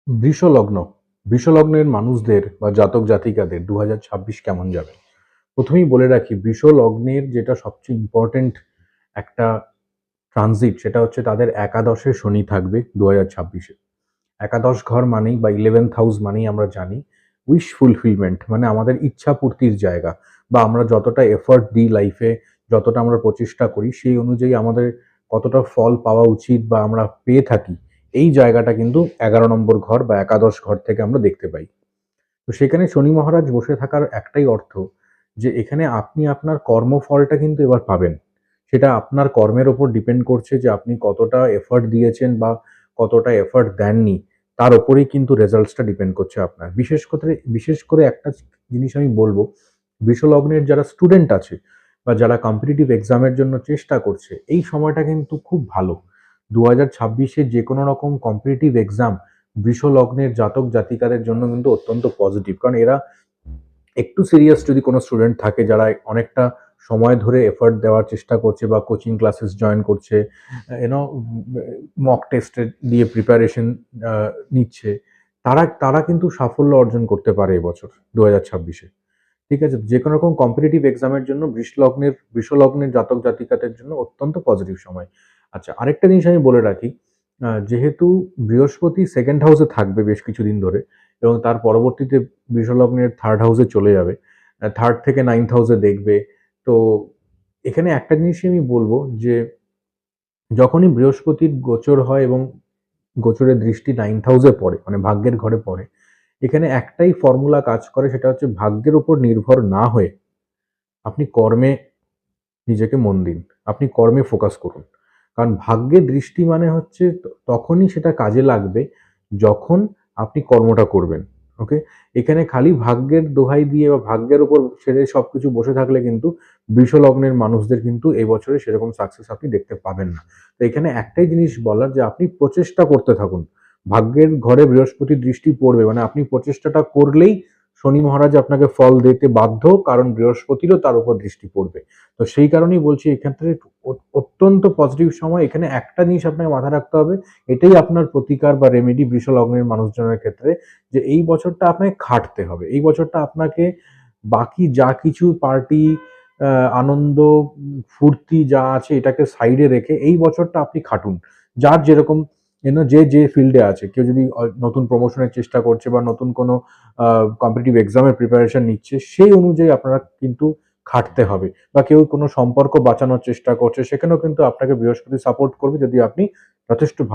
বৃষ লগ্ন, বৃষ লগ্নের মানুষদের বা জাতক জাতিকাদের 2026 কেমন যাবে? প্রথমেই বলে রাখি, বৃষ লগ্নের যেটা সবচেয়ে ইম্পর্টেন্ট একটা ট্রানজিট, সেটা হচ্ছে তাদের একাদশে শনি থাকবে 2026-এ। একাদশ ঘর মানেই বা 11th হাউস মানেই আমরা জানি উইশ ফুলফিলমেন্ট, মানে আমাদের ইচ্ছা পূর্তির জায়গা, বা আমরা যতটা এফর্ট দিই লাইফে, যতটা আমরা প্রচেষ্টা করি সেই অনুযায়ী আমাদের কতটা ফল পাওয়া উচিত বা আমরা পেয়ে থাকি, এই জায়গাটা কিন্তু 11 নম্বর ঘর বা একাদশ ঘর থেকে আমরা দেখতে পাই। তো সেখানে শনি মহারাজ বসে থাকার একটাই অর্থ, যে এখানে আপনি আপনার কর্মফলটা কিন্তু এবার পাবেন। সেটা আপনার কর্মের ওপর ডিপেন্ড করছে যে আপনি কতটা এফর্ট দিয়েছেন বা কতটা এফর্ট দেননি, তার ওপরেই কিন্তু রেজাল্টসটা ডিপেন্ড করছে আপনার। বিশেষ করে একটা জিনিস আমি বলবো, বৃষলগ্নের যারা স্টুডেন্ট আছে বা যারা কম্পিটিটিভ এক্সামের জন্য চেষ্টা করছে, এই সময়টা কিন্তু খুব ভালো। 2026-এ যে কোনো রকম কম্পিটিটিভ এক্সাম বৃষ লগ্নের জাতক জাতিকাদের জন্য কিন্তু অত্যন্ত পজিটিভ, কারণ এরা একটু সিরিয়াস যদি কোনো স্টুডেন্ট থাকে, যারা অনেকটা সময় ধরে এফর্ট দেওয়ার চেষ্টা করছে বা কোচিং ক্লাসেস জয়েন করছে, ইউনো মক টেস্ট দিয়ে প্রিপারেশন নিচ্ছে, তারা তারা কিন্তু সাফল্য অর্জন করতে পারে এবছর 2026-এ। ঠিক আছে, যে কোনো রকম কম্পিটিটিভ এক্সামের জন্য বৃষ লগ্নের জাতক জাতিকাদের জন্য অত্যন্ত পজিটিভ সময়। আচ্ছা, আরেকটা জিনিস আমি বলে রাখি, যেহেতু বৃহস্পতি সেকেন্ড হাউসে থাকবে বেশ কিছুদিন ধরে, এবং তার পরবর্তীতে বৃষলগ্নের থার্ড হাউসে চলে যাবে, থার্ড থেকে নাইন্থ হাউসে দেখবে। তো এখানে একটা জিনিসই আমি বলবো, যে যখনই বৃহস্পতির গোচর হয় এবং গোচরের দৃষ্টি নাইন্থ হাউসে পড়ে, মানে ভাগ্যের ঘরে পড়ে, এখানে একটাই ফর্মুলা কাজ করে, সেটা হচ্ছে ভাগ্যের উপর নির্ভর না হয়ে আপনি কর্মে নিজেকে মন দিন। আপনি কর্মে ফোকাস করুন। কারণ ভাগ্যের দৃষ্টি মানে হচ্ছে তখনই সেটা কাজে লাগবে যখন আপনি কর্মটা করবেন। ওকে? এখানে খালি ভাগ্যের দোহাই দিয়ে বা ভাগ্যের উপর ছেড়ে সবকিছু বসে থাকলে কিন্তু বৃষ লগ্নের মানুষদের কিন্তু এই বছরে সেরকম সাকসেস আপনি দেখতে পাবেন না। তো এখানে একটাই জিনিস বলার, যে আপনি প্রচেষ্টা করতে থাকুন। ভাগ্যের ঘরে বৃহস্পতির দৃষ্টি পড়বে মানে আপনি প্রচেষ্টাটা করলেই শনি মহারাজ আপনাকে ফল দিতে বাধ্য, কারণ বৃহস্পতিরও তার উপর দৃষ্টি পড়বে। তো সেই কারণেই বলছি, এক্ষেত্রে অত্যন্ত পজিটিভ সময়। এখানে একটা জিনিস আপনাকে মাথায় রাখতে হবে, এটাই আপনার প্রতিকার বা রেমেডি বৃষ লগ্নের মানুষজনের ক্ষেত্রে, যে এই বছরটা আপনাকে খাটতে হবে। এই বছরটা আপনাকে বাকি যা কিছু পার্টি, আনন্দ, ফুর্তি যা আছে এটাকে সাইডে রেখে এই বছরটা আপনি খাটুন। যার যেরকম, যে যে ফিল্ডে আছে, কেউ যদি নতুন প্রমোশনের চেষ্টা করছে বা নতুন কোনো কম্পিটিটিভ এক্সামের প্রিপারেশন নিচ্ছে, সেই অনুযায়ী আপনারা কিন্তু খাটতে হবে। বা কেউ কোনো সম্পর্ক বাঁচানোর চেষ্টা করছে, সেখানেও কিন্তু আপনাকে বৃহস্পতি সাপোর্ট করবে, যদি আপনি যথেষ্ট ভালো